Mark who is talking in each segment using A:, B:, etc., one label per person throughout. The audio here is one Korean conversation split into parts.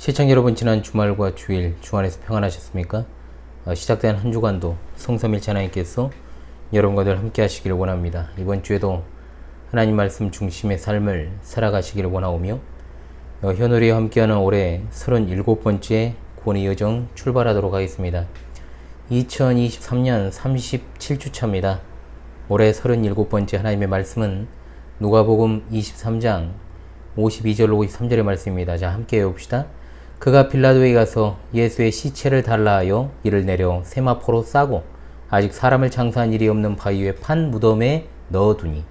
A: 시청자 여러분, 지난 주말과 주일 주안에서 평안하셨습니까? 시작된 한 주간도 성삼일체 하나님께서 여러분과 늘 함께 하시기를 원합니다. 이번 주에도 하나님 말씀 중심의 삶을 살아가시기를 원하오며 현우리와 함께하는 올해 37번째 구원의 여정 출발하도록 하겠습니다. 2023년 37주차입니다. 올해 37번째 하나님의 말씀은 누가복음 23장 52절로 53절의 말씀입니다. 자, 함께 외웁시다. 그가 빌라도에 가서 예수의 시체를 달라 하여 이를 내려 세마포로 싸고 아직 사람을 장사한 일이 없는 바위에 판 무덤에 넣어두니.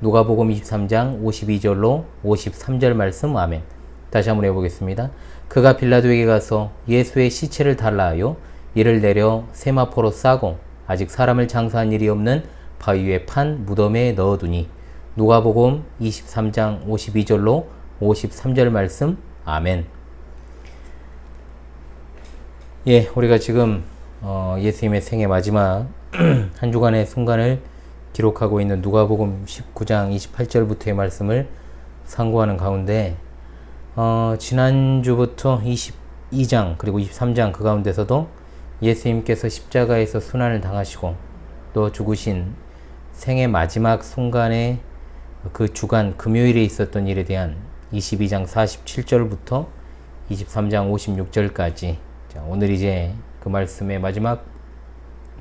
A: 누가복음 23장 52절로 53절 말씀. 아멘. 다시 한번 해보겠습니다. 그가 빌라도에게 가서 예수의 시체를 달라 하여 이를 내려 세마포로 싸고 아직 사람을 장사한 일이 없는 바위에 판 무덤에 넣어두니. 누가복음 23장 52절로 53절 말씀. 아멘. 예, 우리가 지금 예수님의 생애 마지막 한 주간의 순간을 기록하고 있는 누가복음 19장 28절부터의 말씀을 상고하는 가운데 지난주부터 22장 그리고 23장 그 가운데서도 예수님께서 십자가에서 순환을 당하시고 또 죽으신 생애 마지막 순간에 그 주간 금요일에 있었던 일에 대한 22장 47절부터 23장 56절까지, 자, 오늘 이제 그 말씀의 마지막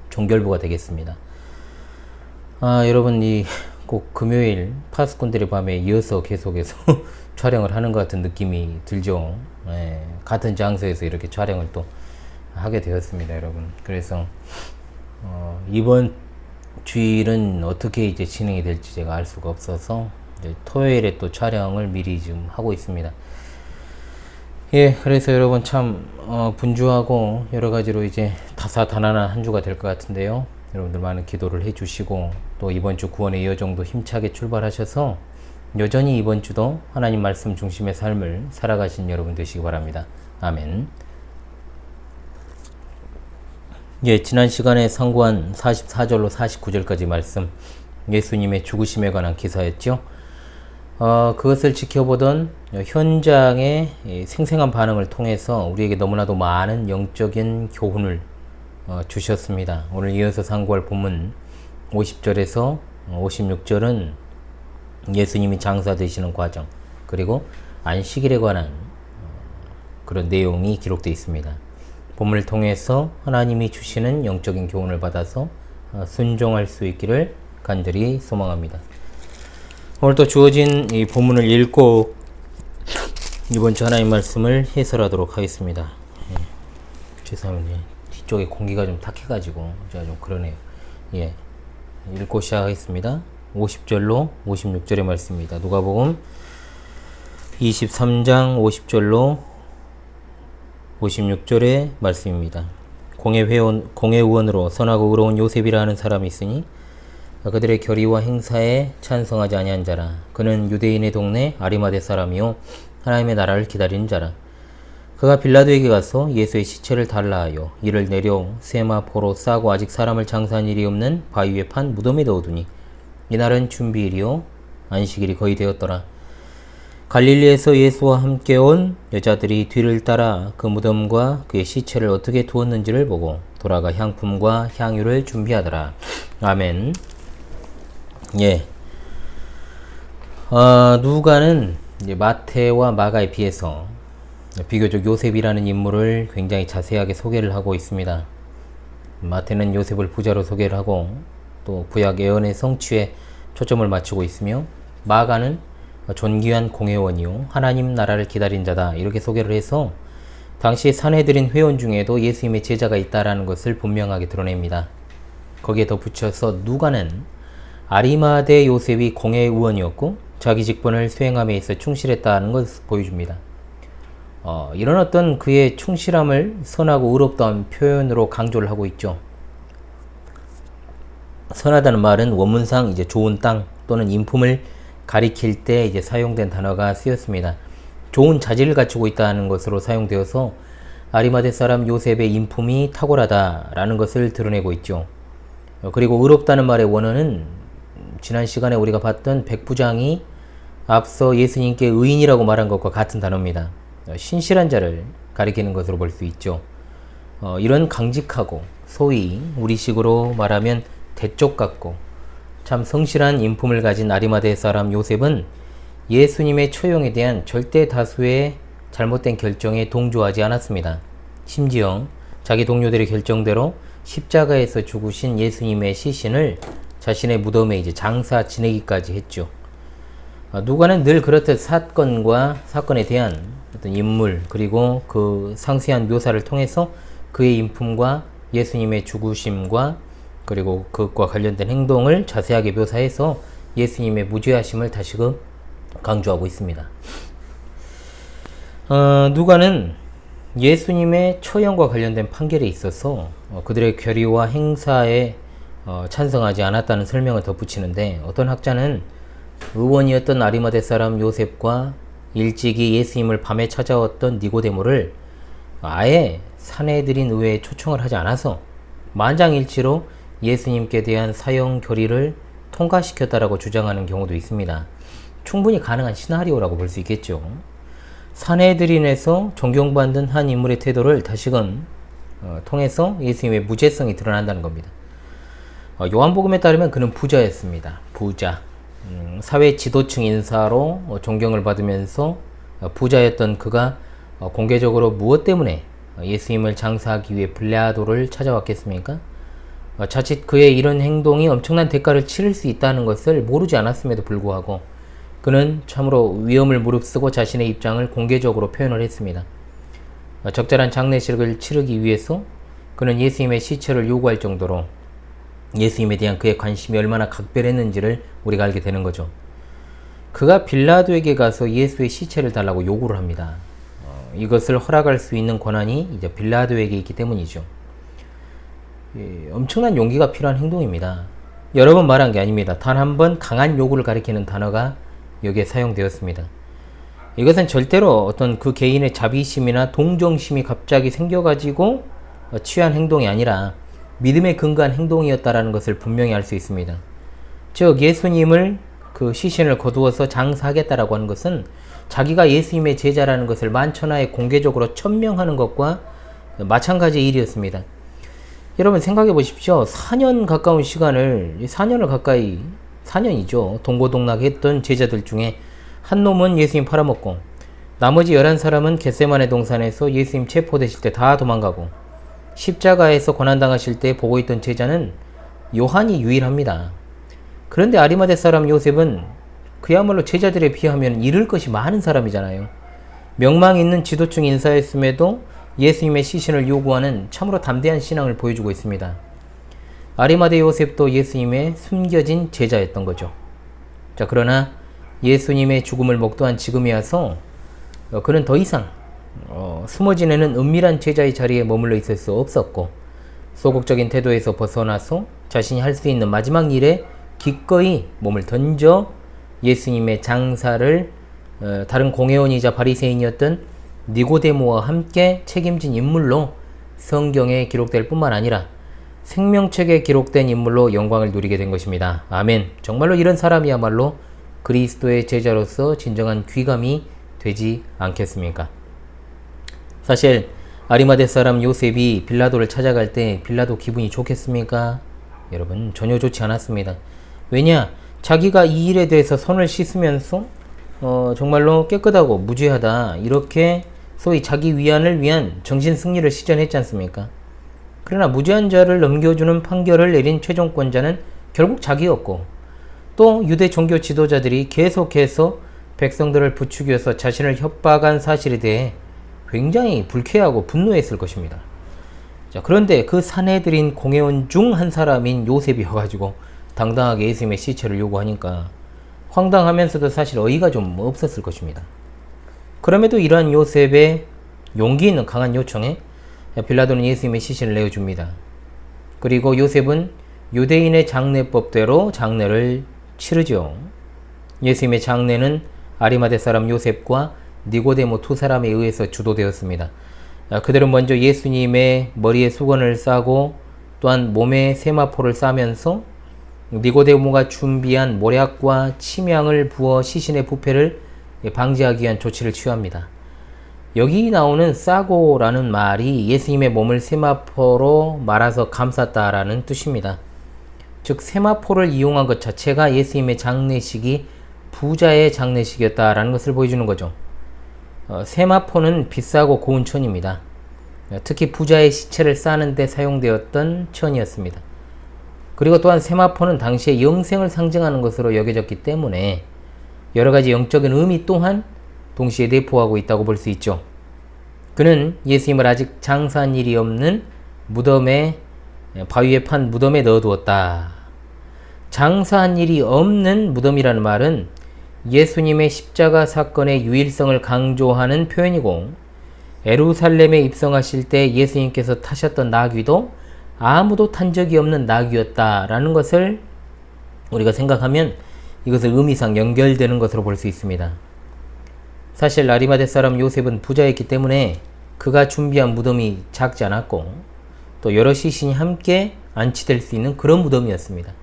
A: 종결부가 되겠습니다. 여러분, 꼭 금요일 파수꾼들의 밤에 이어서 계속해서 촬영을 하는 것 같은 느낌이 들죠. 같은 장소에서 이렇게 촬영을 또 하게 되었습니다, 여러분. 그래서 이번 주일은 어떻게 이제 진행이 될지 제가 알 수가 없어서 이제 토요일에 또 촬영을 미리 좀 하고 있습니다. 예, 그래서 여러분 참 분주하고 여러 가지로 이제 다사다난한 한 주가 될 것 같은데요. 여러분들 많은 기도를 해주시고 또 이번 주 구원의 여정도 힘차게 출발하셔서 여전히 이번 주도 하나님 말씀 중심의 삶을 살아가신 여러분 되시기 바랍니다. 아멘. 예, 지난 시간에 상고한 44절로 49절까지 말씀, 예수님의 죽으심에 관한 기사였죠. 그것을 지켜보던 현장의 생생한 반응을 통해서 우리에게 너무나도 많은 영적인 교훈을 주셨습니다. 오늘 이어서 상고할 본문 50절에서 56절은 예수님이 장사되시는 과정, 그리고 안식일에 관한 그런 내용이 기록되어 있습니다. 본문을 통해서 하나님이 주시는 영적인 교훈을 받아서 순종할 수 있기를 간절히 소망합니다. 오늘 또 주어진 이 본문을 읽고 이번 주 하나님 말씀을 해설하도록 하겠습니다. 죄송합니다. 뒤쪽에 공기가 좀 탁해가지고 제가 좀 그러네요. 예, 읽고 시작하겠습니다. 50절로 56절의 말씀입니다. 누가복음 23장 50절로 56절의 말씀입니다. 공회의원으로 선하고 의로운 요셉이라 하는 사람이 있으니 그들의 결의와 행사에 찬성하지 아니한 자라. 그는 유대인의 동네 아리마대 사람이요 하나님의 나라를 기다리는 자라. 그가 빌라도에게 가서 예수의 시체를 달라 하여 이를 내려 세마포로 싸고 아직 사람을 장사한 일이 없는 바위에 판 무덤에 넣어두니. 이날은 준비일이요 안식일이 거의 되었더라. 갈릴리에서 예수와 함께 온 여자들이 뒤를 따라 그 무덤과 그의 시체를 어떻게 두었는지를 보고 돌아가 향품과 향유를 준비하더라. 아멘. 예. 누가는 이제 마태와 마가에 비해서 비교적 요셉이라는 인물을 굉장히 자세하게 소개를 하고 있습니다. 마태는 요셉을 부자로 소개를 하고 또 구약 예언의 성취에 초점을 맞추고 있으며, 마가는 존귀한 공회원이요 하나님 나라를 기다린 자다 이렇게 소개를 해서 당시 산헤드린 회원 중에도 예수님의 제자가 있다라는 것을 분명하게 드러냅니다. 거기에 덧붙여서 누가는 아리마대 요셉이 공회의원이었고 자기 직분을 수행함에 있어 충실했다는 것을 보여줍니다. 이런 어떤 그의 충실함을 선하고 의롭다는 표현으로 강조를 하고 있죠. 선하다는 말은 원문상 이제 좋은 땅 또는 인품을 가리킬 때 이제 사용된 단어가 쓰였습니다. 좋은 자질을 갖추고 있다는 것으로 사용되어서 아리마대 사람 요셉의 인품이 탁월하다라는 것을 드러내고 있죠. 그리고 의롭다는 말의 원어는 지난 시간에 우리가 봤던 백부장이 앞서 예수님께 의인이라고 말한 것과 같은 단어입니다. 신실한 자를 가리키는 것으로 볼 수 있죠. 이런 강직하고 소위 우리식으로 말하면 대쪽 같고 참 성실한 인품을 가진 아리마대 사람 요셉은 예수님의 처형에 대한 절대 다수의 잘못된 결정에 동조하지 않았습니다. 심지어 자기 동료들의 결정대로 십자가에서 죽으신 예수님의 시신을 자신의 무덤에 이제 장사 지내기까지 했죠. 누가는 늘 그렇듯 사건에 대한 어떤 인물 그리고 그 상세한 묘사를 통해서 그의 인품과 예수님의 죽으심과 그리고 그것과 관련된 행동을 자세하게 묘사해서 예수님의 무죄하심을 다시금 강조하고 있습니다. 누가는 예수님의 처형과 관련된 판결에 있어서 그들의 결의와 행사에 찬성하지 않았다는 설명을 덧붙이는데, 어떤 학자는 의원이었던 아리마대 사람 요셉과 일찍이 예수님을 밤에 찾아왔던 니고데모를 아예 산헤드린 의회에 초청을 하지 않아서 만장일치로 예수님께 대한 사형 결의를 통과시켰다라고 주장하는 경우도 있습니다. 충분히 가능한 시나리오라고 볼 수 있겠죠. 산헤드린에서 존경받는 한 인물의 태도를 다시금 통해서 예수님의 무죄성이 드러난다는 겁니다. 요한복음에 따르면 그는 부자였습니다. 부자. 사회 지도층 인사로 존경을 받으면서 부자였던 그가 공개적으로 무엇 때문에 예수님을 장사하기 위해 빌라도를 찾아왔겠습니까? 자칫 그의 이런 행동이 엄청난 대가를 치를 수 있다는 것을 모르지 않았음에도 불구하고 그는 참으로 위험을 무릅쓰고 자신의 입장을 공개적으로 표현을 했습니다. 적절한 장례식을 치르기 위해서 그는 예수님의 시체를 요구할 정도로 예수님에 대한 그의 관심이 얼마나 각별했는지를 우리가 알게 되는 거죠. 그가 빌라도에게 가서 예수의 시체를 달라고 요구를 합니다. 이것을 허락할 수 있는 권한이 이제 빌라도에게 있기 때문이죠. 엄청난 용기가 필요한 행동입니다. 여러 번 말한 게 아닙니다. 단 한 번 강한 요구를 가리키는 단어가 여기에 사용되었습니다. 이것은 절대로 어떤 그 개인의 자비심이나 동정심이 갑자기 생겨가지고 취한 행동이 아니라 믿음에 근거한 행동이었다라는 것을 분명히 알 수 있습니다. 즉 예수님을 그 시신을 거두어서 장사하겠다라고 하는 것은 자기가 예수님의 제자라는 것을 만천하에 공개적으로 천명하는 것과 마찬가지의 일이었습니다. 여러분 생각해 보십시오. 4년 가까운 시간을 4년이죠. 동고동락했던 제자들 중에 한 놈은 예수님 팔아먹고 나머지 11사람은 겟세마네 동산에서 예수님 체포되실 때 다 도망가고 십자가에서 고난당하실 때 보고 있던 제자는 요한이 유일합니다. 그런데 아리마대 사람 요셉은 그야말로 제자들에 비하면 잃을 것이 많은 사람이잖아요. 명망 있는 지도층 인사였음에도 예수님의 시신을 요구하는 참으로 담대한 신앙을 보여주고 있습니다. 아리마대 요셉도 예수님의 숨겨진 제자였던 거죠. 자, 그러나 예수님의 죽음을 목도한 지금에 와서 그는 더 이상 숨어 지내는 은밀한 제자의 자리에 머물러 있을 수 없었고 소극적인 태도에서 벗어나서 자신이 할 수 있는 마지막 일에 기꺼이 몸을 던져 예수님의 장사를 다른 공회원이자 바리새인이었던 니고데모와 함께 책임진 인물로 성경에 기록될 뿐만 아니라 생명책에 기록된 인물로 영광을 누리게 된 것입니다. 아멘. 정말로 이런 사람이야말로 그리스도의 제자로서 진정한 귀감이 되지 않겠습니까? 사실 아리마대 사람 요셉이 빌라도를 찾아갈 때 빌라도 기분이 좋겠습니까? 여러분 전혀 좋지 않았습니다. 왜냐? 자기가 이 일에 대해서 손을 씻으면서 정말로 깨끗하고 무죄하다 이렇게 소위 자기 위안을 위한 정신 승리를 시전했지 않습니까? 그러나 무죄한 자를 넘겨주는 판결을 내린 최종권자는 결국 자기였고 또 유대 종교 지도자들이 계속해서 백성들을 부추겨서 자신을 협박한 사실에 대해 굉장히 불쾌하고 분노했을 것입니다. 자, 그런데 그 산헤드린 공회원 중 한 사람인 요셉이 와가지고 당당하게 예수님의 시체를 요구하니까 황당하면서도 사실 어이가 좀 없었을 것입니다. 그럼에도 이러한 요셉의 용기 있는 강한 요청에 빌라도는 예수님의 시신을 내어줍니다. 그리고 요셉은 유대인의 장례법대로 장례를 치르죠. 예수님의 장례는 아리마대 사람 요셉과 니고데모 두 사람에 의해서 주도되었습니다. 그들은 먼저 예수님의 머리에 수건을 싸고 또한 몸에 세마포를 싸면서 니고데모가 준비한 모략과 침향을 부어 시신의 부패를 방지하기 위한 조치를 취합니다. 여기 나오는 싸고라는 말이 예수님의 몸을 세마포로 말아서 감쌌다라는 뜻입니다. 즉 세마포를 이용한 것 자체가 예수님의 장례식이 부자의 장례식이었다라는 것을 보여주는 거죠. 세마포는 비싸고 고운 천입니다. 특히 부자의 시체를 싸는 데 사용되었던 천이었습니다. 그리고 또한 세마포는 당시에 영생을 상징하는 것으로 여겨졌기 때문에 여러가지 영적인 의미 또한 동시에 내포하고 있다고 볼 수 있죠. 그는 예수님을 아직 장사한 일이 없는 무덤에, 바위에 판 무덤에 넣어두었다. 장사한 일이 없는 무덤이라는 말은 예수님의 십자가 사건의 유일성을 강조하는 표현이고, 예루살렘에 입성하실 때 예수님께서 타셨던 나귀도 아무도 탄 적이 없는 나귀였다라는 것을 우리가 생각하면 이것을 의미상 연결되는 것으로 볼 수 있습니다. 사실 아리마대 사람 요셉은 부자였기 때문에 그가 준비한 무덤이 작지 않았고 또 여러 시신이 함께 안치될 수 있는 그런 무덤이었습니다.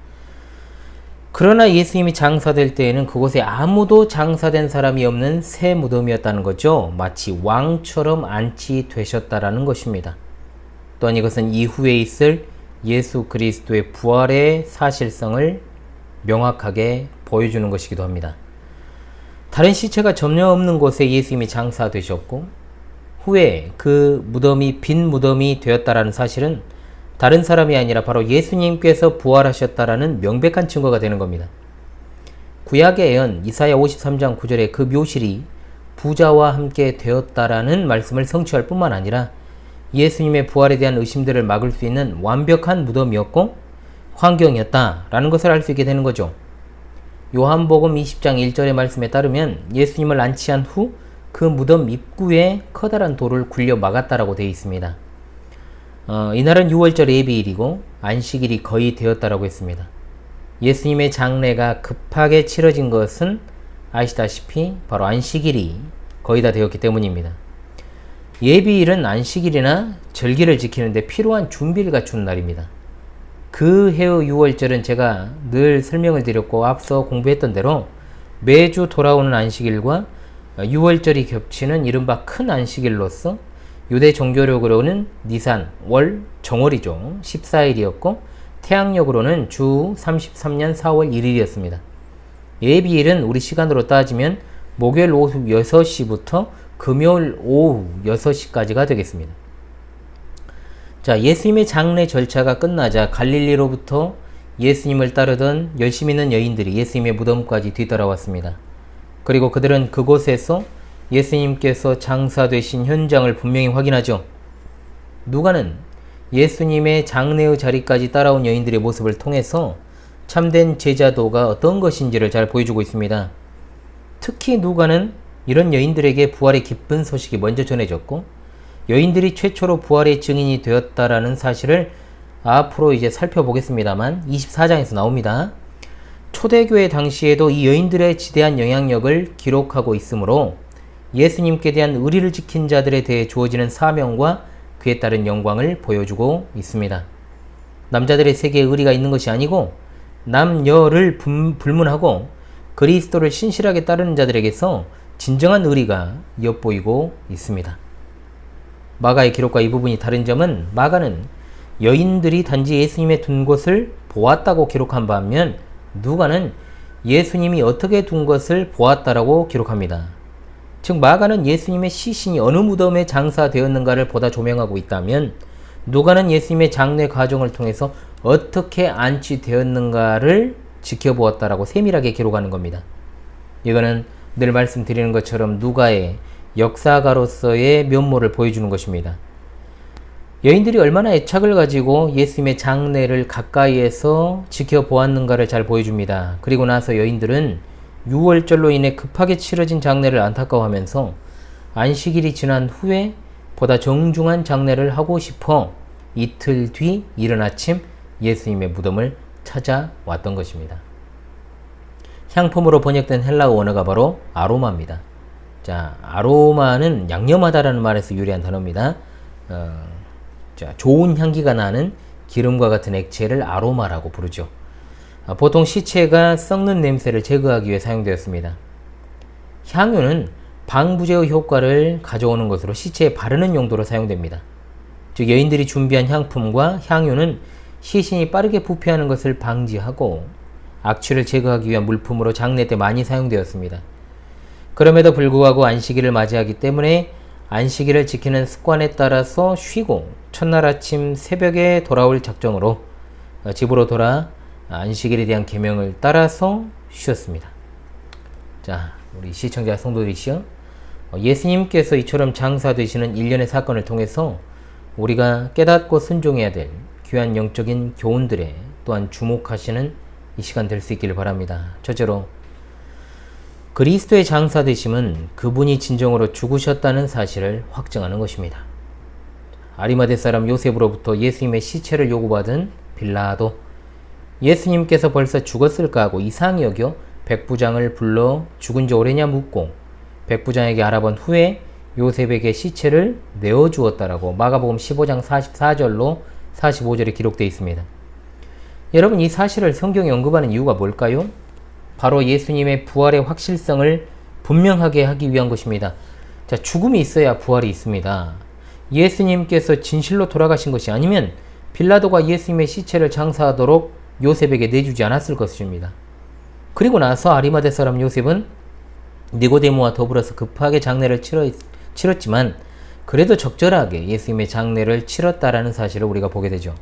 A: 그러나 예수님이 장사될 때에는 그곳에 아무도 장사된 사람이 없는 새 무덤이었다는 거죠. 마치 왕처럼 안치되셨다라는 것입니다. 또한 이것은 이후에 있을 예수 그리스도의 부활의 사실성을 명확하게 보여주는 것이기도 합니다. 다른 시체가 전혀 없는 곳에 예수님이 장사되셨고 후에 그 무덤이 빈 무덤이 되었다라는 사실은 다른 사람이 아니라 바로 예수님께서 부활하셨다라는 명백한 증거가 되는 겁니다. 구약의 예언 이사야 53장 9절에 그 묘실이 부자와 함께 되었다라는 말씀을 성취할 뿐만 아니라 예수님의 부활에 대한 의심들을 막을 수 있는 완벽한 무덤이었고 환경이었다라는 것을 알 수 있게 되는 거죠. 요한복음 20장 1절의 말씀에 따르면 예수님을 안치한 후 그 무덤 입구에 커다란 돌을 굴려 막았다라고 되어 있습니다. 이날은 6월절 예비일이고 안식일이 거의 되었다라고 했습니다. 예수님의 장례가 급하게 치러진 것은 아시다시피 바로 안식일이 거의 다 되었기 때문입니다. 예비일은 안식일이나 절기를 지키는데 필요한 준비를 갖춘 날입니다. 그 해의 6월절은 제가 늘 설명을 드렸고 앞서 공부했던 대로 매주 돌아오는 안식일과 6월절이 겹치는 이른바 큰 안식일로서 유대 종교력으로는 니산, 월, 정월이죠. 14일이었고 태양력으로는 주 33년 4월 1일이었습니다. 예비일은 우리 시간으로 따지면 목요일 오후 6시부터 금요일 오후 6시까지가 되겠습니다. 자, 예수님의 장례 절차가 끝나자 갈릴리로부터 예수님을 따르던 열심 있는 여인들이 예수님의 무덤까지 뒤따라왔습니다. 그리고 그들은 그곳에서 예수님께서 장사되신 현장을 분명히 확인하죠. 누가는 예수님의 장례의 자리까지 따라온 여인들의 모습을 통해서 참된 제자도가 어떤 것인지를 잘 보여주고 있습니다. 특히 누가는 이런 여인들에게 부활의 기쁜 소식이 먼저 전해졌고 여인들이 최초로 부활의 증인이 되었다라는 사실을 앞으로 이제 살펴보겠습니다만 24장에서 나옵니다. 초대교회 당시에도 이 여인들의 지대한 영향력을 기록하고 있으므로 예수님께 대한 의리를 지킨 자들에 대해 주어지는 사명과 그에 따른 영광을 보여주고 있습니다. 남자들의 세계에 의리가 있는 것이 아니고 남녀를 불문하고 그리스도를 신실하게 따르는 자들에게서 진정한 의리가 엿보이고 있습니다. 마가의 기록과 이 부분이 다른 점은 마가는 여인들이 단지 예수님의 둔 곳을 보았다고 기록한 반면 누가는 예수님이 어떻게 둔 것을 보았다라고 기록합니다. 즉 마가는 예수님의 시신이 어느 무덤에 장사되었는가를 보다 조명하고 있다면 누가는 예수님의 장례 과정을 통해서 어떻게 안치되었는가를 지켜보았다라고 세밀하게 기록하는 겁니다. 이거는 늘 말씀드리는 것처럼 누가의 역사가로서의 면모를 보여주는 것입니다. 여인들이 얼마나 애착을 가지고 예수님의 장례를 가까이에서 지켜보았는가를 잘 보여줍니다. 그리고 나서 여인들은 6월절로 인해 급하게 치러진 장례를 안타까워하면서 안식일이 지난 후에 보다 정중한 장례를 하고 싶어 이틀 뒤 이른 아침 예수님의 무덤을 찾아왔던 것입니다. 향품으로 번역된 헬라어 원어가 바로 아로마입니다. 자, 아로마는 양념하다라는 말에서 유래한 단어입니다. 자, 좋은 향기가 나는 기름과 같은 액체를 아로마라고 부르죠. 보통 시체가 썩는 냄새를 제거하기 위해 사용되었습니다. 향유는 방부제의 효과를 가져오는 것으로 시체에 바르는 용도로 사용됩니다. 즉 여인들이 준비한 향품과 향유는 시신이 빠르게 부패하는 것을 방지하고 악취를 제거하기 위한 물품으로 장례 때 많이 사용되었습니다. 그럼에도 불구하고 안식일을 맞이하기 때문에 안식일을 지키는 습관에 따라서 쉬고 첫날 아침 새벽에 돌아올 작정으로 집으로 돌아 안식일에 대한 계명을 따라서 쉬었습니다. 자, 우리 시청자 성도들이시여, 예수님께서 이처럼 장사되시는 일련의 사건을 통해서 우리가 깨닫고 순종해야 될 귀한 영적인 교훈들에 또한 주목하시는 이 시간 될 수 있기를 바랍니다. 첫째로, 그리스도의 장사되심은 그분이 진정으로 죽으셨다는 사실을 확증하는 것입니다. 아리마대 사람 요셉으로부터 예수님의 시체를 요구받은 빌라도, 예수님께서 벌써 죽었을까 하고 이상히 여겨 백부장을 불러 죽은 지 오래냐 묻고 백부장에게 알아본 후에 요셉에게 시체를 내어주었다라고 마가복음 15장 44절로 45절에 기록되어 있습니다. 여러분, 이 사실을 성경에 언급하는 이유가 뭘까요? 바로 예수님의 부활의 확실성을 분명하게 하기 위한 것입니다. 자, 죽음이 있어야 부활이 있습니다. 예수님께서 진실로 돌아가신 것이 아니면 빌라도가 예수님의 시체를 장사하도록 요셉에게 내주지 않았을 것입니다. 그리고 나서 아리마대 사람 요셉은 니고데모와 더불어서 급하게 장례를 치렀지만 그래도 적절하게 예수님의 장례를 치렀다라는 사실을 우리가 보게 되죠.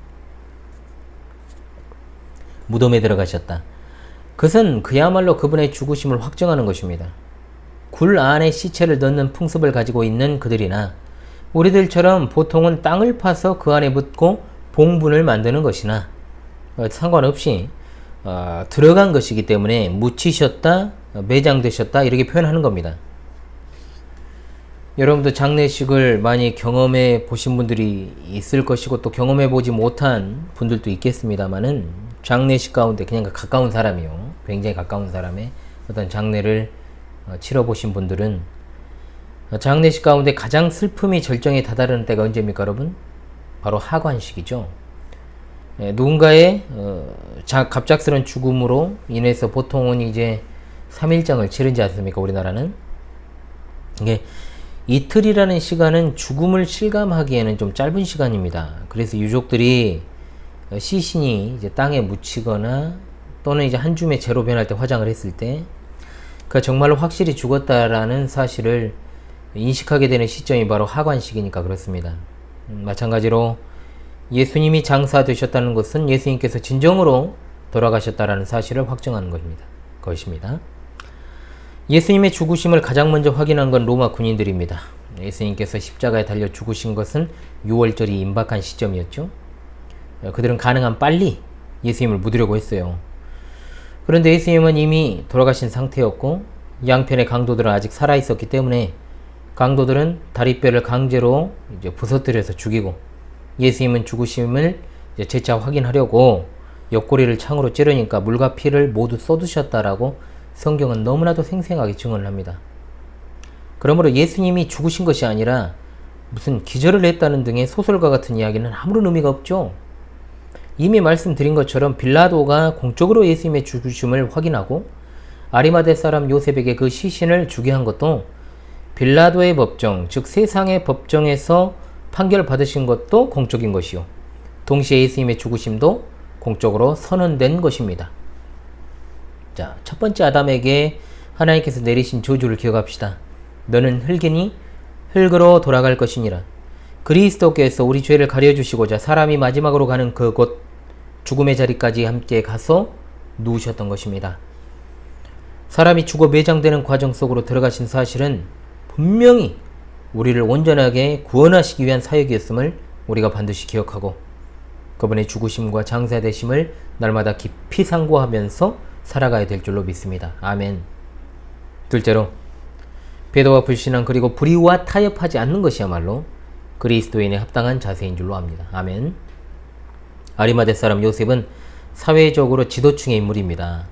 A: 무덤에 들어가셨다. 그것은 그야말로 그분의 죽으심을 확정하는 것입니다. 굴 안에 시체를 넣는 풍습을 가지고 있는 그들이나 우리들처럼 보통은 땅을 파서 그 안에 묻고 봉분을 만드는 것이나 상관없이 들어간 것이기 때문에 묻히셨다, 매장되셨다 이렇게 표현하는 겁니다. 여러분도 장례식을 많이 경험해 보신 분들이 있을 것이고 또 경험해 보지 못한 분들도 있겠습니다만은 장례식 가운데 그냥 가까운 사람이요, 굉장히 가까운 사람의 어떤 장례를 치러 보신 분들은 장례식 가운데 가장 슬픔이 절정에 다다르는 때가 언제입니까, 여러분? 바로 하관식이죠. 누군가의 갑작스런 죽음으로 인해서 보통은 이제 3일장을 치르지 않습니까, 우리나라는? 이게 이틀이라는 시간은 죽음을 실감하기에는 좀 짧은 시간입니다. 그래서 유족들이 시신이 이제 땅에 묻히거나 또는 이제 한 줌의 재로 변할 때 화장을 했을 때 그 정말로 확실히 죽었다라는 사실을 인식하게 되는 시점이 바로 하관식이니까 그렇습니다. 마찬가지로 예수님이 장사되셨다는 것은 예수님께서 진정으로 돌아가셨다라는 사실을 확정하는 것입니다. 예수님의 죽으심을 가장 먼저 확인한 건 로마 군인들입니다. 예수님께서 십자가에 달려 죽으신 것은 6월절이 임박한 시점이었죠. 그들은 가능한 빨리 예수님을 묻으려고 했어요. 그런데 예수님은 이미 돌아가신 상태였고 양편의 강도들은 아직 살아있었기 때문에 강도들은 다리뼈를 강제로 이제 부서뜨려서 죽이고 예수님은 죽으심을 이제 재차 확인하려고 옆구리를 창으로 찌르니까 물과 피를 모두 쏟으셨다라고 성경은 너무나도 생생하게 증언을 합니다. 그러므로 예수님이 죽으신 것이 아니라 무슨 기절을 했다는 등의 소설과 같은 이야기는 아무런 의미가 없죠. 이미 말씀드린 것처럼 빌라도가 공적으로 예수님의 죽으심을 확인하고 아리마대 사람 요셉에게 그 시신을 주게 한 것도 빌라도의 법정, 즉 세상의 법정에서 판결을 받으신 것도 공적인 것이요, 동시에 예수님의 죽으심도 공적으로 선언된 것입니다. 자, 첫 번째 아담에게 하나님께서 내리신 저주를 기억합시다. 너는 흙이니 흙으로 돌아갈 것이니라. 그리스도께서 우리 죄를 가려주시고자 사람이 마지막으로 가는 그곳 죽음의 자리까지 함께 가서 누우셨던 것입니다. 사람이 죽어 매장되는 과정 속으로 들어가신 사실은 분명히 우리를 온전하게 구원하시기 위한 사역이었음을 우리가 반드시 기억하고 그분의 죽으심과 장사되심을 날마다 깊이 상고하면서 살아가야 될 줄로 믿습니다. 아멘. 둘째로, 배도와 불신앙 그리고 불의와 타협하지 않는 것이야말로 그리스도인의 합당한 자세인 줄로 압니다. 아멘. 아리마대 사람 요셉은 사회적으로 지도층의 인물입니다.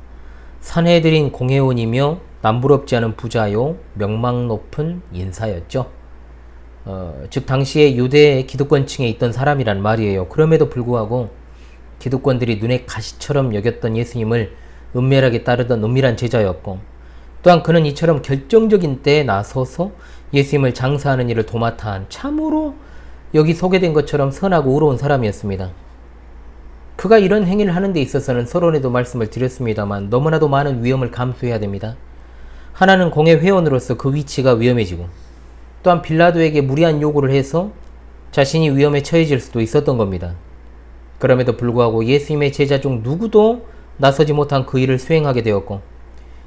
A: 산헤드린 공회원이며 남부럽지 않은 부자요, 명망 높은 인사였죠. 즉 당시에 유대 기득권층에 있던 사람이란 말이에요. 그럼에도 불구하고 기득권들이 눈에 가시처럼 여겼던 예수님을 은밀하게 따르던 은밀한 제자였고 또한 그는 이처럼 결정적인 때에 나서서 예수님을 장사하는 일을 도맡아 한 참으로 여기 소개된 것처럼 선하고 의로운 사람이었습니다. 그가 이런 행위를 하는 데 있어서는 서론에도 말씀을 드렸습니다만 너무나도 많은 위험을 감수해야 됩니다. 하나는 공회 회원으로서 그 위치가 위험해지고, 또한 빌라도에게 무리한 요구를 해서 자신이 위험에 처해질 수도 있었던 겁니다. 그럼에도 불구하고 예수님의 제자 중 누구도 나서지 못한 그 일을 수행하게 되었고,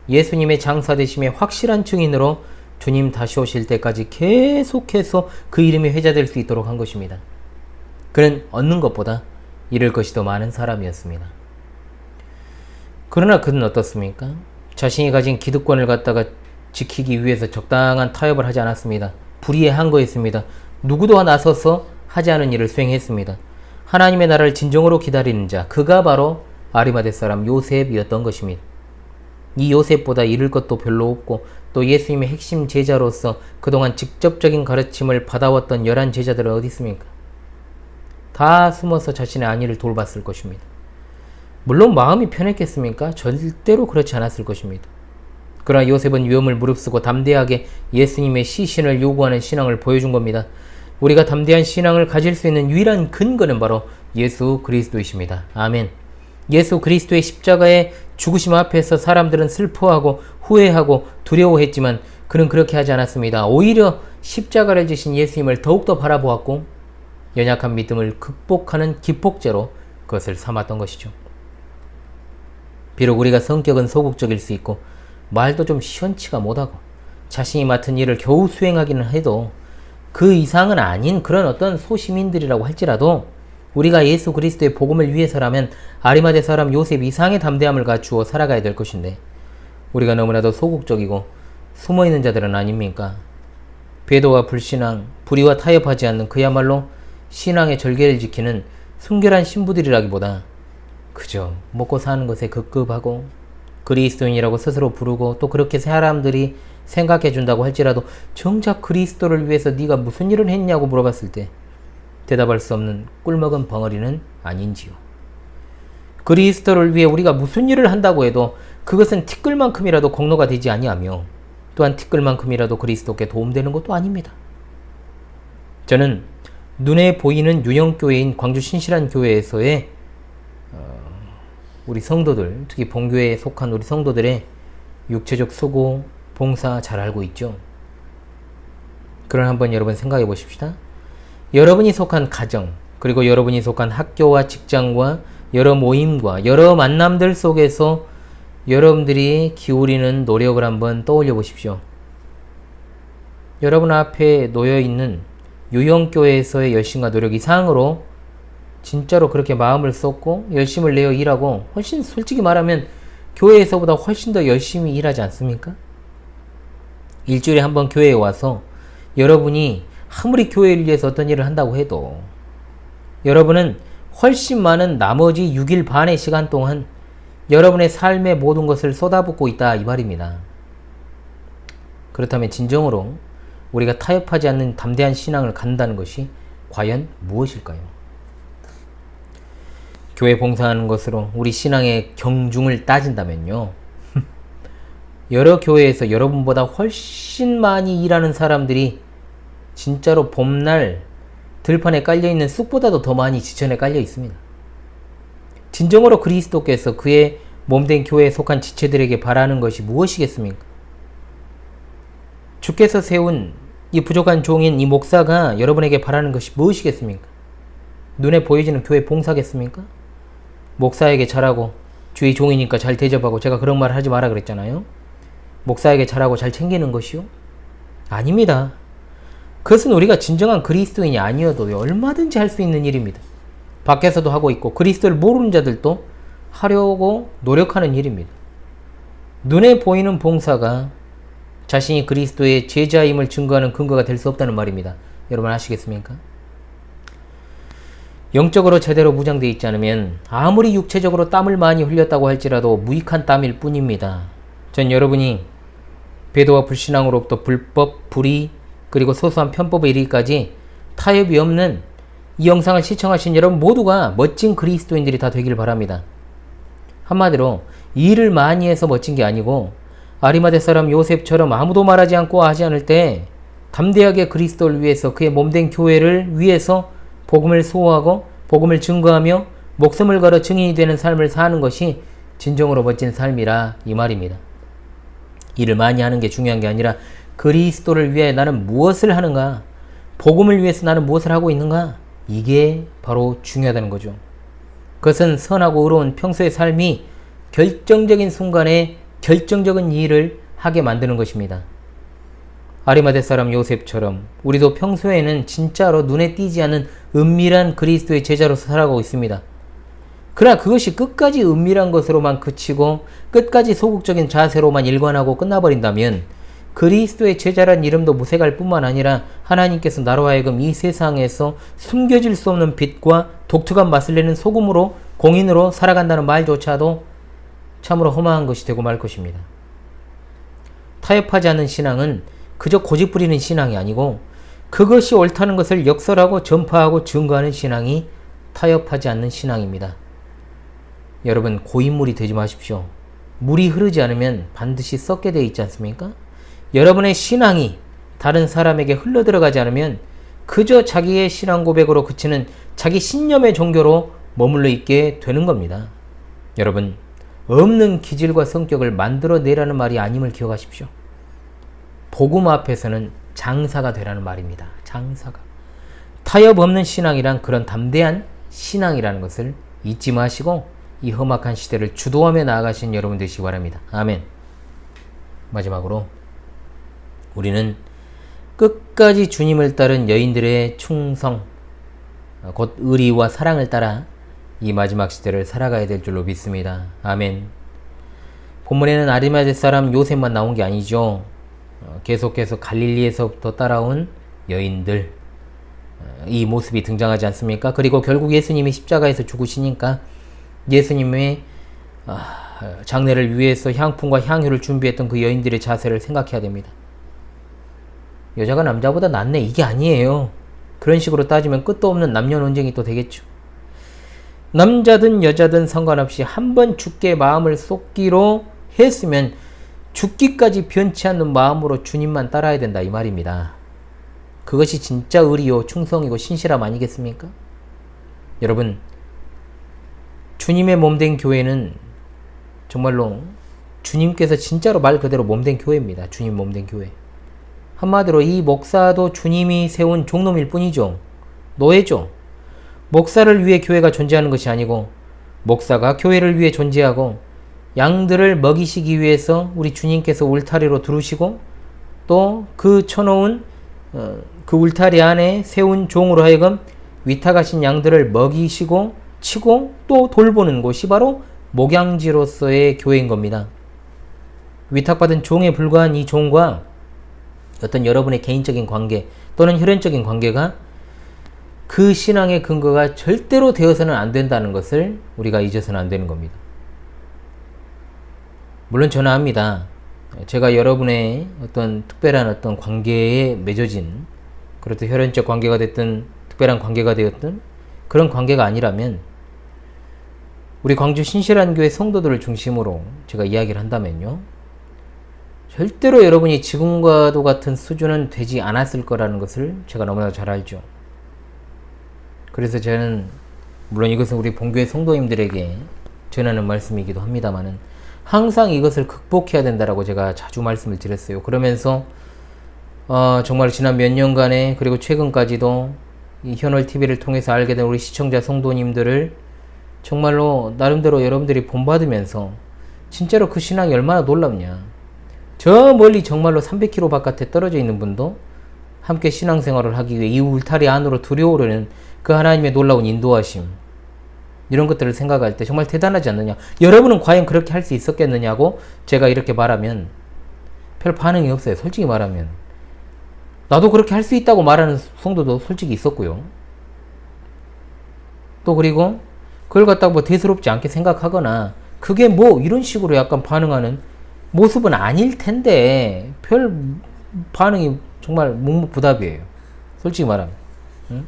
A: 예수님의 장사되심의 확실한 증인으로 주님 다시 오실 때까지 계속해서 그 이름이 회자될 수 있도록 한 것입니다. 그는 얻는 것보다 잃을 것이 더 많은 사람이었습니다. 그러나 그는 어떻습니까? 자신이 가진 기득권을 갖다가 지키기 위해서 적당한 타협을 하지 않았습니다. 불의에 항거했습니다. 누구도 나서서 하지 않은 일을 수행했습니다. 하나님의 나라를 진정으로 기다리는 자, 그가 바로 아리마대 사람 요셉이었던 것입니다. 이 요셉보다 잃을 것도 별로 없고, 또 예수님의 핵심 제자로서 그동안 직접적인 가르침을 받아왔던 11 제자들은 어디 있습니까? 다 숨어서 자신의 안위를 돌봤을 것입니다. 물론 마음이 편했겠습니까? 절대로 그렇지 않았을 것입니다. 그러나 요셉은 위험을 무릅쓰고 담대하게 예수님의 시신을 요구하는 신앙을 보여준 겁니다. 우리가 담대한 신앙을 가질 수 있는 유일한 근거는 바로 예수 그리스도이십니다. 아멘. 예수 그리스도의 십자가의 죽으심 앞에서 사람들은 슬퍼하고 후회하고 두려워했지만 그는 그렇게 하지 않았습니다. 오히려 십자가를 지신 예수님을 더욱더 바라보았고, 연약한 믿음을 극복하는 기폭제로 그것을 삼았던 것이죠. 비록 우리가 성격은 소극적일 수 있고 말도 좀 시원치가 못하고 자신이 맡은 일을 겨우 수행하기는 해도 그 이상은 아닌 그런 어떤 소시민들이라고 할지라도 우리가 예수 그리스도의 복음을 위해서라면 아리마대 사람 요셉 이상의 담대함을 갖추어 살아가야 될 것인데, 우리가 너무나도 소극적이고 숨어있는 자들은 아닙니까? 배도와 불신앙, 불의와 타협하지 않는 그야말로 신앙의 절개를 지키는 순결한 신부들이라기보다 그저 먹고 사는 것에 급급하고 그리스도인이라고 스스로 부르고 또 그렇게 사람들이 생각해 준다고 할지라도 정작 그리스도를 위해서 네가 무슨 일을 했냐고 물어봤을 때 대답할 수 없는 꿀먹은 벙어리는 아닌지요. 그리스도를 위해 우리가 무슨 일을 한다고 해도 그것은 티끌만큼이라도 공로가 되지 아니하며, 또한 티끌만큼이라도 그리스도께 도움되는 것도 아닙니다. 저는 눈에 보이는 유형교회인 광주 신실한 교회에서의 우리 성도들, 특히 본교회에 속한 우리 성도들의 육체적 수고, 봉사 잘 알고 있죠. 그럼 한번 여러분 생각해 보십시다. 여러분이 속한 가정, 그리고 여러분이 속한 학교와 직장과 여러 모임과 여러 만남들 속에서 여러분들이 기울이는 노력을 한번 떠올려 보십시오. 여러분 앞에 놓여 있는 유형교회에서의 열심과 노력 이상으로 진짜로 그렇게 마음을 쏟고 열심을 내어 일하고, 훨씬 솔직히 말하면 교회에서보다 훨씬 더 열심히 일하지 않습니까? 일주일에 한 번 교회에 와서 여러분이 아무리 교회를 위해서 어떤 일을 한다고 해도 여러분은 훨씬 많은 나머지 6일 반의 시간 동안 여러분의 삶의 모든 것을 쏟아붓고 있다 이 말입니다. 그렇다면 진정으로 우리가 타협하지 않는 담대한 신앙을 갖는다는 것이 과연 무엇일까요? 교회 봉사하는 것으로 우리 신앙의 경중을 따진다면요, 여러 교회에서 여러분보다 훨씬 많이 일하는 사람들이 진짜로 봄날 들판에 깔려있는 쑥보다도 더 많이 지천에 깔려 있습니다. 진정으로 그리스도께서 그의 몸된 교회에 속한 지체들에게 바라는 것이 무엇이겠습니까? 주께서 세운 이 부족한 종인 이 목사가 여러분에게 바라는 것이 무엇이겠습니까? 눈에 보여지는 교회 봉사겠습니까? 목사에게 잘하고, 주의 종이니까 잘 대접하고, 제가 그런 말을 하지 마라 그랬잖아요. 목사에게 잘하고 잘 챙기는 것이요? 아닙니다. 그것은 우리가 진정한 그리스도인이 아니어도 얼마든지 할 수 있는 일입니다. 밖에서도 하고 있고 그리스도를 모르는 자들도 하려고 노력하는 일입니다. 눈에 보이는 봉사가 자신이 그리스도의 제자임을 증거하는 근거가 될 수 없다는 말입니다. 여러분 아시겠습니까? 영적으로 제대로 무장되어 있지 않으면 아무리 육체적으로 땀을 많이 흘렸다고 할지라도 무익한 땀일 뿐입니다. 전 여러분이 배도와 불신앙으로부터 불법, 불의, 그리고 소소한 편법에 이르기까지 타협이 없는 이 영상을 시청하신 여러분 모두가 멋진 그리스도인들이 다 되길 바랍니다. 한마디로 일을 많이 해서 멋진 게 아니고 아리마대 사람 요셉처럼 아무도 말하지 않고 하지 않을 때 담대하게 그리스도를 위해서 그의 몸된 교회를 위해서 복음을 소호하고 복음을 증거하며 목숨을 걸어 증인이 되는 삶을 사는 것이 진정으로 멋진 삶이라 이 말입니다. 일을 많이 하는 게 중요한 게 아니라 그리스도를 위해 나는 무엇을 하는가? 복음을 위해서 나는 무엇을 하고 있는가? 이게 바로 중요하다는 거죠. 그것은 선하고 의로운 평소의 삶이 결정적인 순간에 결정적인 일을 하게 만드는 것입니다. 아리마대 사람 요셉처럼 우리도 평소에는 진짜로 눈에 띄지 않는 은밀한 그리스도의 제자로서 살아가고 있습니다. 그러나 그것이 끝까지 은밀한 것으로만 그치고 끝까지 소극적인 자세로만 일관하고 끝나버린다면 그리스도의 제자란 이름도 무색할 뿐만 아니라 하나님께서 나로 하여금 이 세상에서 숨겨질 수 없는 빛과 독특한 맛을 내는 소금으로 공인으로 살아간다는 말조차도 참으로 허망한 것이 되고 말 것입니다. 타협하지 않는 신앙은 그저 고집 부리는 신앙이 아니고 그것이 옳다는 것을 역설하고 전파하고 증거하는 신앙이 타협하지 않는 신앙입니다. 여러분, 고인물이 되지 마십시오. 물이 흐르지 않으면 반드시 썩게 되어 있지 않습니까? 여러분의 신앙이 다른 사람에게 흘러들어가지 않으면 그저 자기의 신앙 고백으로 그치는 자기 신념의 종교로 머물러 있게 되는 겁니다. 여러분, 없는 기질과 성격을 만들어내라는 말이 아님을 기억하십시오. 복음 앞에서는 장사가 되라는 말입니다. 장사가. 타협 없는 신앙이란 그런 담대한 신앙이라는 것을 잊지 마시고 이 험악한 시대를 주도하며 나아가신 여러분 되시기 바랍니다. 아멘. 마지막으로 우리는 끝까지 주님을 따른 여인들의 충성, 곧 의리와 사랑을 따라 이 마지막 시대를 살아가야 될 줄로 믿습니다. 아멘. 본문에는 아리마대 사람 요셉만 나온 게 아니죠. 계속해서 갈릴리에서부터 따라온 여인들, 이 모습이 등장하지 않습니까? 그리고 결국 예수님이 십자가에서 죽으시니까 예수님의 장례를 위해서 향품과 향유를 준비했던 그 여인들의 자세를 생각해야 됩니다. 여자가 남자보다 낫네, 이게 아니에요. 그런 식으로 따지면 끝도 없는 남녀 논쟁이 또 되겠죠. 남자든 여자든 상관없이 한번 죽게 마음을 쏟기로 했으면 죽기까지 변치 않는 마음으로 주님만 따라야 된다, 이 말입니다. 그것이 진짜 의리요 충성이고 신실함 아니겠습니까? 여러분, 주님의 몸된 교회는 정말로 주님께서 진짜로 말 그대로 몸된 교회입니다. 주님 몸된 교회. 한마디로 이 목사도 주님이 세운 종놈일 뿐이죠. 노예죠. 목사를 위해 교회가 존재하는 것이 아니고 목사가 교회를 위해 존재하고 양들을 먹이시기 위해서 우리 주님께서 울타리로 두르시고 또 그 쳐놓은 그 울타리 안에 세운 종으로 하여금 위탁하신 양들을 먹이시고 치고 또 돌보는 곳이 바로 목양지로서의 교회인 겁니다. 위탁받은 종에 불과한 이 종과 어떤 여러분의 개인적인 관계 또는 혈연적인 관계가 그 신앙의 근거가 절대로 되어서는 안 된다는 것을 우리가 잊어서는 안 되는 겁니다. 물론 저는 압니다. 제가 여러분의 어떤 특별한 어떤 관계에 맺어진, 그렇듯 혈연적 관계가 됐든 특별한 관계가 되었든 그런 관계가 아니라면 우리 광주 신실한 교회 성도들을 중심으로 제가 이야기를 한다면요, 절대로 여러분이 지금과도 같은 수준은 되지 않았을 거라는 것을 제가 너무나 잘 알죠. 그래서 저는 물론 이것은 우리 본교회 성도님들에게 전하는 말씀이기도 합니다만은 항상 이것을 극복해야 된다라고 제가 자주 말씀을 드렸어요. 그러면서 정말 지난 몇 년간에 그리고 최근까지도 이 현월TV를 통해서 알게 된 우리 시청자 성도님들을 정말로 나름대로 여러분들이 본받으면서 진짜로 그 신앙이 얼마나 놀랍냐. 저 멀리 정말로 300km 바깥에 떨어져 있는 분도 함께 신앙생활을 하기 위해 이 울타리 안으로 들여오려는 그 하나님의 놀라운 인도하심, 이런 것들을 생각할 때 정말 대단하지 않느냐. 여러분은 과연 그렇게 할 수 있었겠느냐고 제가 이렇게 말하면 별 반응이 없어요. 솔직히 말하면 나도 그렇게 할 수 있다고 말하는 성도도 솔직히 있었고요. 또 그리고 그걸 갖다가 뭐 대수롭지 않게 생각하거나 그게 뭐 이런 식으로 약간 반응하는 모습은 아닐 텐데 별 반응이 정말 묵묵부답이에요. 솔직히 말하면. 응?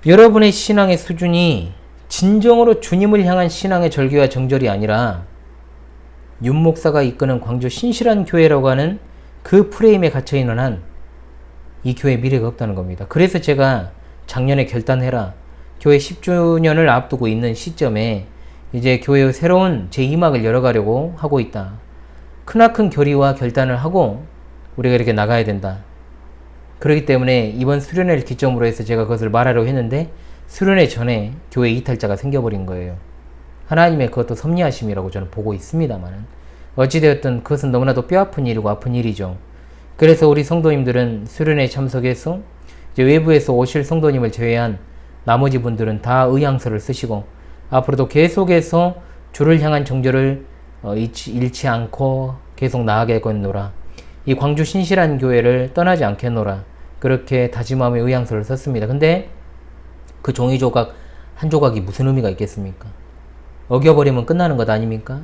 A: 여러분의 신앙의 수준이 진정으로 주님을 향한 신앙의 절개와 정절이 아니라 윤 목사가 이끄는 광주 신실한 교회라고 하는 그 프레임에 갇혀있는 한 이 교회에 미래가 없다는 겁니다. 그래서 제가 작년에 결단해라. 교회 10주년을 앞두고 있는 시점에 이제 교회의 새로운 제2막을 열어가려고 하고 있다. 크나큰 결의와 결단을 하고 우리가 이렇게 나가야 된다. 그렇기 때문에 이번 수련회를 기점으로 해서 제가 그것을 말하려고 했는데 수련회 전에 교회 이탈자가 생겨버린 거예요. 하나님의 그것도 섭리하심이라고 저는 보고 있습니다만 어찌되었든 그것은 너무나도 뼈아픈 일이고 아픈 일이죠. 그래서 우리 성도님들은 수련회에 참석해서 이제 외부에서 오실 성도님을 제외한 나머지 분들은 다 의향서를 쓰시고 앞으로도 계속해서 주를 향한 정절을 잃지 않고 계속 나아가겠노라. 이 광주 신실한 교회를 떠나지 않겠노라. 그렇게 다짐하며 의향서를 썼습니다. 근데 그 종이 조각 한 조각이 무슨 의미가 있겠습니까? 어겨버리면 끝나는 것 아닙니까?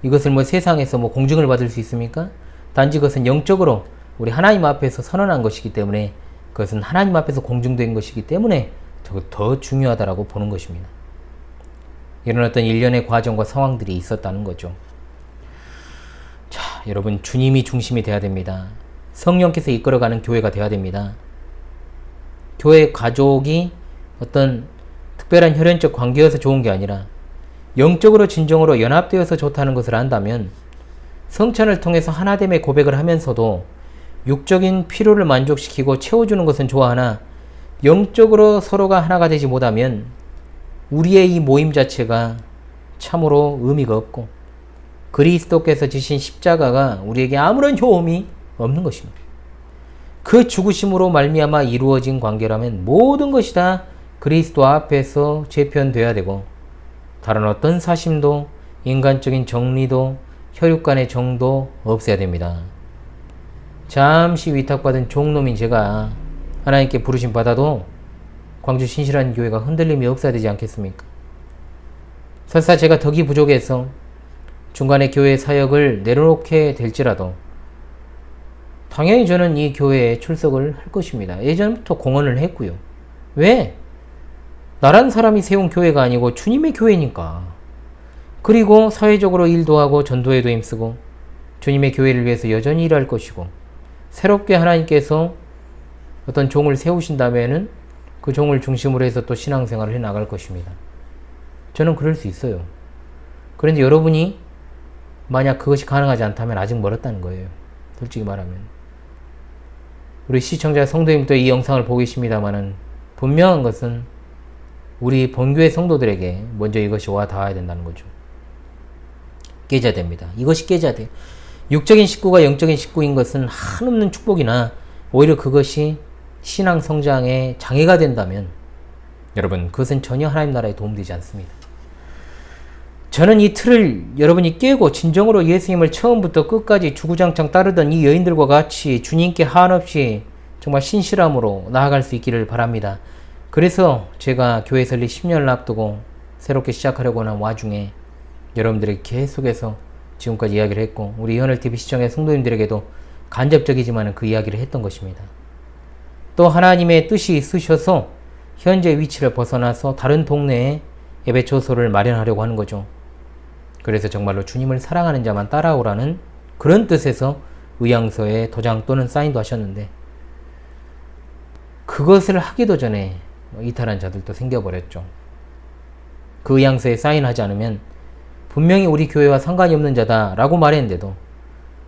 A: 이것을 뭐 세상에서 뭐 공증을 받을 수 있습니까? 단지 그것은 영적으로 우리 하나님 앞에서 선언한 것이기 때문에 그것은 하나님 앞에서 공증된 것이기 때문에 더 중요하다라고 보는 것입니다. 이런 어떤 일련의 과정과 상황들이 있었다는 거죠. 자, 여러분 주님이 중심이 돼야 됩니다. 성령께서 이끌어가는 교회가 돼야 됩니다. 교회 가족이 어떤 특별한 혈연적 관계여서 좋은 게 아니라 영적으로 진정으로 연합되어서 좋다는 것을 안다면 성찬을 통해서 하나됨의 고백을 하면서도 육적인 필요를 만족시키고 채워주는 것은 좋아하나 영적으로 서로가 하나가 되지 못하면 우리의 이 모임 자체가 참으로 의미가 없고 그리스도께서 지신 십자가가 우리에게 아무런 효험이 없는 것입니다. 그 죽으심으로 말미암아 이루어진 관계라면 모든 것이 다 그리스도 앞에서 재편되어야 되고 다른 어떤 사심도 인간적인 정리도 혈육 간의 정도 없어야 됩니다. 잠시 위탁받은 종놈인 제가 하나님께 부르심 받아도 광주 신실한 교회가 흔들림이 없어야 되지 않겠습니까? 설사 제가 덕이 부족해서 중간에 교회 사역을 내려놓게 될지라도 당연히 저는 이 교회에 출석을 할 것입니다. 예전부터 공언을 했고요. 왜? 나란 사람이 세운 교회가 아니고 주님의 교회니까. 그리고 사회적으로 일도 하고 전도에도 힘쓰고 주님의 교회를 위해서 여전히 일할 것이고 새롭게 하나님께서 어떤 종을 세우신다면은 그 종을 중심으로 해서 또 신앙생활을 해 나갈 것입니다. 저는 그럴 수 있어요. 그런데 여러분이 만약 그것이 가능하지 않다면 아직 멀었다는 거예요. 솔직히 말하면. 우리 시청자 성도님도 이 영상을 보고 계십니다만은 분명한 것은 우리 본교회 성도들에게 먼저 이것이 와 닿아야 된다는 거죠. 깨져야 됩니다. 이것이 깨져야 돼요. 육적인 식구가 영적인 식구인 것은 한없는 축복이나 오히려 그것이 신앙 성장에 장애가 된다면 여러분 그것은 전혀 하나님 나라에 도움되지 않습니다. 저는 이 틀을 여러분이 깨고 진정으로 예수님을 처음부터 끝까지 주구장창 따르던 이 여인들과 같이 주님께 한없이 정말 신실함으로 나아갈 수 있기를 바랍니다. 그래서 제가 교회 설립 10년을 앞두고 새롭게 시작하려고 하는 와중에 여러분들에게 계속해서 지금까지 이야기를 했고 우리 현을TV 시청의 성도님들에게도 간접적이지만 그 이야기를 했던 것입니다. 또 하나님의 뜻이 있으셔서 현재 위치를 벗어나서 다른 동네에 예배 초소를 마련하려고 하는 거죠. 그래서 정말로 주님을 사랑하는 자만 따라오라는 그런 뜻에서 의향서에 도장 또는 사인도 하셨는데 그것을 하기도 전에 이탈한 자들도 생겨버렸죠. 그 의향서에 사인하지 않으면 분명히 우리 교회와 상관이 없는 자다라고 말했는데도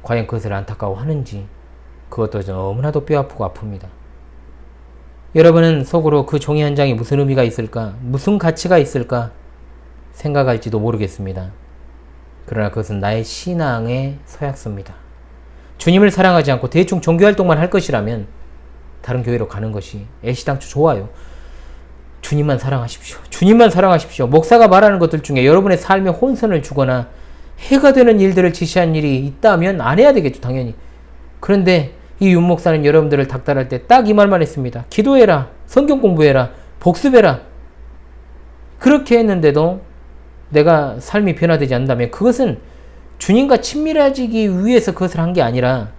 A: 과연 그것을 안타까워하는지 그것도 너무나도 뼈아프고 아픕니다. 여러분은 속으로 그 종이 한 장이 무슨 의미가 있을까? 무슨 가치가 있을까? 생각할지도 모르겠습니다. 그러나 그것은 나의 신앙의 서약서입니다. 주님을 사랑하지 않고 대충 종교활동만 할 것이라면 다른 교회로 가는 것이 애시당초 좋아요. 주님만 사랑하십시오. 주님만 사랑하십시오. 목사가 말하는 것들 중에 여러분의 삶에 혼선을 주거나 해가 되는 일들을 지시한 일이 있다면 안 해야 되겠죠. 당연히. 그런데 이 윤 목사는 여러분들을 닥달할 때 딱 이 말만 했습니다. 기도해라. 성경 공부해라. 복습해라. 그렇게 했는데도 내가 삶이 변화되지 않는다면 그것은 주님과 친밀해지기 위해서 그것을 한 게 아니라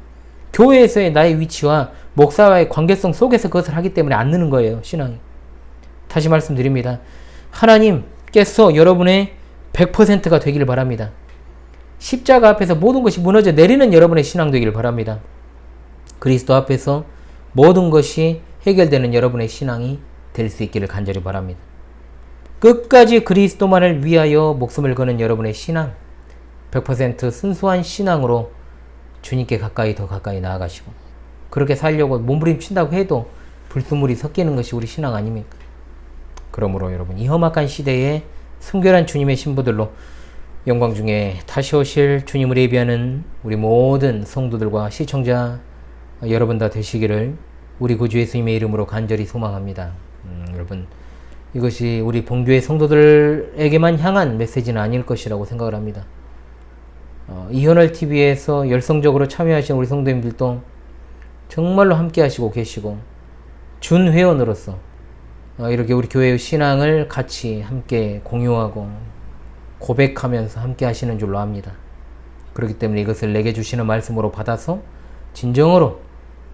A: 교회에서의 나의 위치와 목사와의 관계성 속에서 그것을 하기 때문에 안 느는 거예요. 신앙이. 다시 말씀드립니다. 하나님께서 여러분의 100%가 되기를 바랍니다. 십자가 앞에서 모든 것이 무너져 내리는 여러분의 신앙 되기를 바랍니다. 그리스도 앞에서 모든 것이 해결되는 여러분의 신앙이 될 수 있기를 간절히 바랍니다. 끝까지 그리스도만을 위하여 목숨을 거는 여러분의 신앙, 100% 순수한 신앙으로 주님께 더 가까이 나아가시고, 그렇게 살려고 몸부림친다고 해도 불순물이 섞이는 것이 우리 신앙 아닙니까? 그러므로 여러분, 이 험악한 시대에 순결한 주님의 신부들로 영광 중에 다시 오실 주님을 예비하는 우리 모든 성도들과 시청자 여러분 다 되시기를 우리 구주 예수님의 이름으로 간절히 소망합니다. 여러분, 이것이 우리 봉교회 성도들에게만 향한 메시지는 아닐 것이라고 생각을 합니다. 이현월 TV에서 열성적으로 참여하신 우리 성도님들도 정말로 함께 하시고 계시고, 준 회원으로서 이렇게 우리 교회의 신앙을 같이 함께 공유하고 고백하면서 함께 하시는 줄로 압니다. 그렇기 때문에 이것을 내게 주시는 말씀으로 받아서 진정으로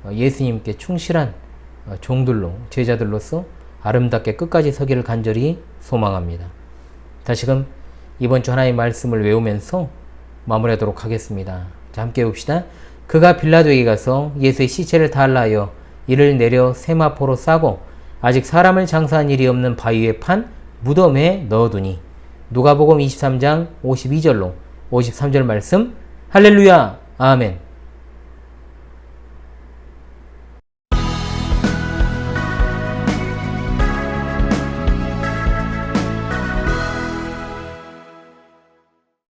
A: 예수님께 충실한 종들로, 제자들로서 아름답게 끝까지 서기를 간절히 소망합니다. 다시금 이번 주 하나님의 말씀을 외우면서 마무리하도록 하겠습니다. 자, 함께 외웁시다. 그가 빌라도에게 가서 예수의 시체를 달라하여 이를 내려 세마포로 싸고 아직 사람을 장사한 일이 없는 바위에 판 무덤에 넣어두니. 누가복음 23장 52절로 53절 말씀. 할렐루야, 아멘.